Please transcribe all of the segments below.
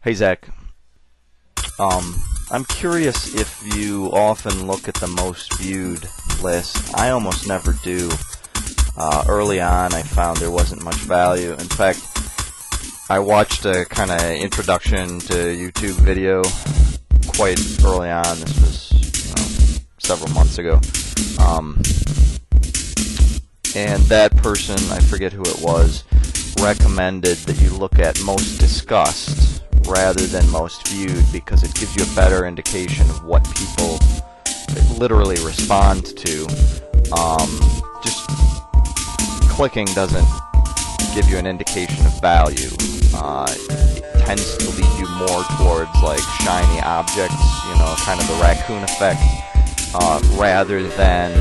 Hey Zach, I'm curious if you often look at the most viewed list. I almost never do. Early on I found there wasn't much value. In fact, I watched a kind of introduction to YouTube video quite early on. This was several months ago. And that person, I forget who it was, recommended that you look at most discussed rather than most viewed, because it gives you a better indication of what people literally respond to. Just clicking doesn't give you an indication of value. It tends to lead you more towards like shiny objects, kind of the raccoon effect, rather than,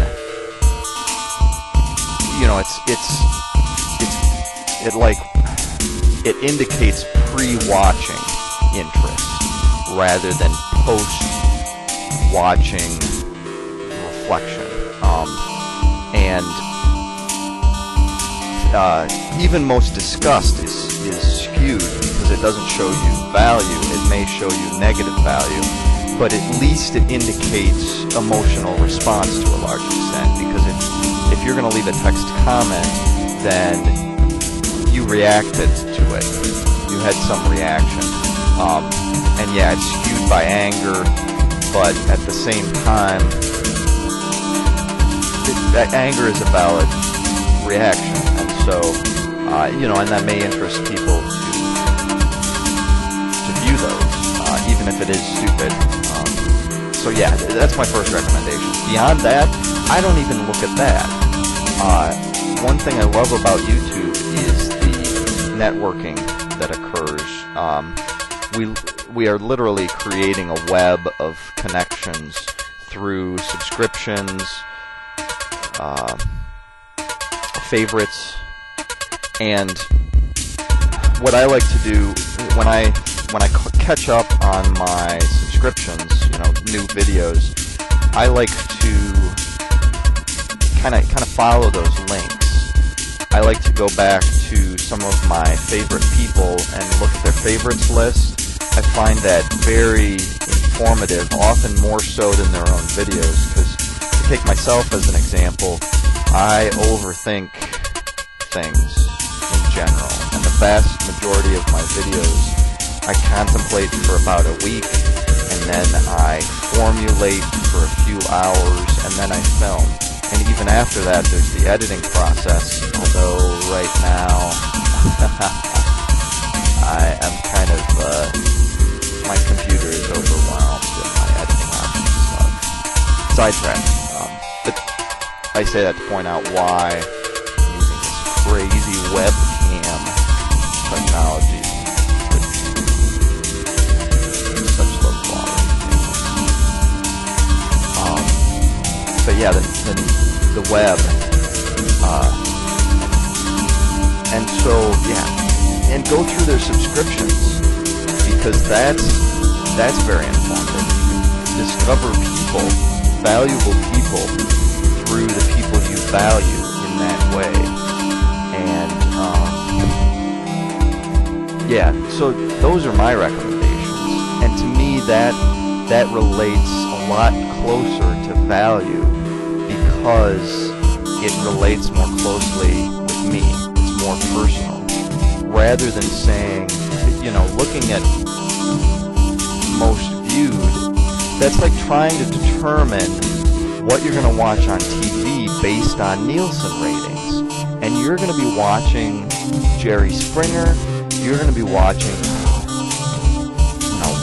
it indicates pre-watching interest rather than post-watching reflection. Even most discussed is skewed because it doesn't show you value. It may show you negative value, but at least it indicates emotional response to a large extent, because if you're going to leave a text comment, then you reacted to it. You had some reaction. And yeah, it's skewed by anger, but at the same time, that anger is a valid reaction. And so, and that may interest people to view those, even if it is stupid. So yeah, that's my first recommendation. Beyond that, I don't even look at that. One thing I love about YouTube is the networking that occurs. We are literally creating a web of connections through subscriptions, favorites, and what I like to do when I catch up on my subscriptions, new videos, I like to kind of follow those links. I like to go back to some of my favorite people and look at their favorites list. I find that very informative, often more so than their own videos, because to take myself as an example, I overthink things in general, and the vast majority of my videos I contemplate for about a week, and then I formulate for a few hours, and then I film. And even after that, there's the editing process, although right now I am kind of, my computer is overwhelmed and my editing options suck. Sidetrack. But I say that to point out why I'm using this crazy webcam technology with such low quality. But yeah, the web, and so yeah, and go through their subscriptions, because that's very informative. You can discover people, valuable people, through the people you value in that way. And so those are my recommendations, and to me that relates a lot closer to value, because it relates more closely with me. It's more personal, rather than saying, looking at most viewed. That's like trying to determine what you're going to watch on TV based on Nielsen ratings. And you're going to be watching Jerry Springer, you're going to be watching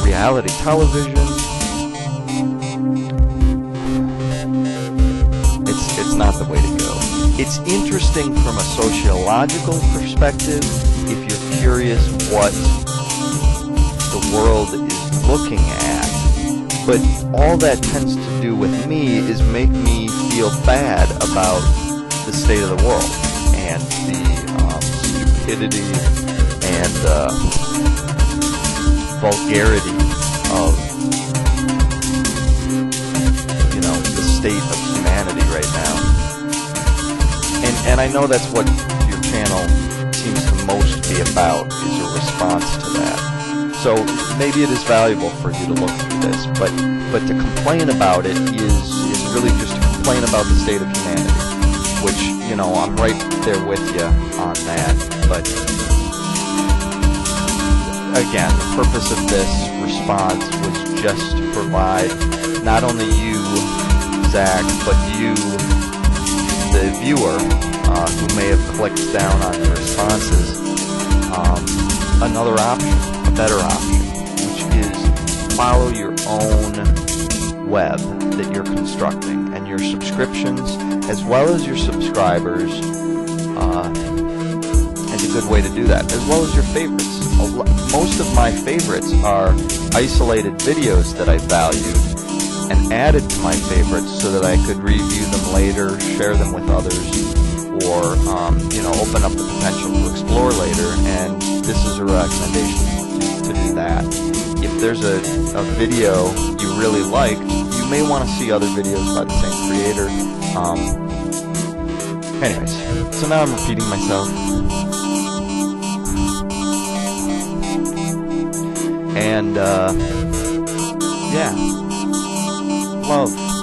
reality television. It's not the way to go. It's interesting from a sociological perspective if you're curious what the world is looking at. But all that tends to do with me is make me feel bad about the state of the world and the stupidity and vulgarity of the state of humanity right now. And I know that's what your channel seems to most be about, is a response to that. So maybe it is valuable for you to look through this, but to complain about it is really just to complain about the state of humanity, which, you know, I'm right there with you on that. But again, the purpose of this response was just to provide not only you, Zach, but you, the viewer, who may have clicked down on the responses, another option, a better option, which is follow your own web that you're constructing, and your subscriptions as well as your subscribers is a good way to do that, as well as your favorites. Most of my favorites are isolated videos that I valued and added to my favorites so that I could review them later, share them with others, or you know, open up the potential to explore later. And this is a recommendation to do that. If there's a video you really liked, you may want to see other videos by the same creator. Anyways, so now I'm repeating myself. And yeah, love.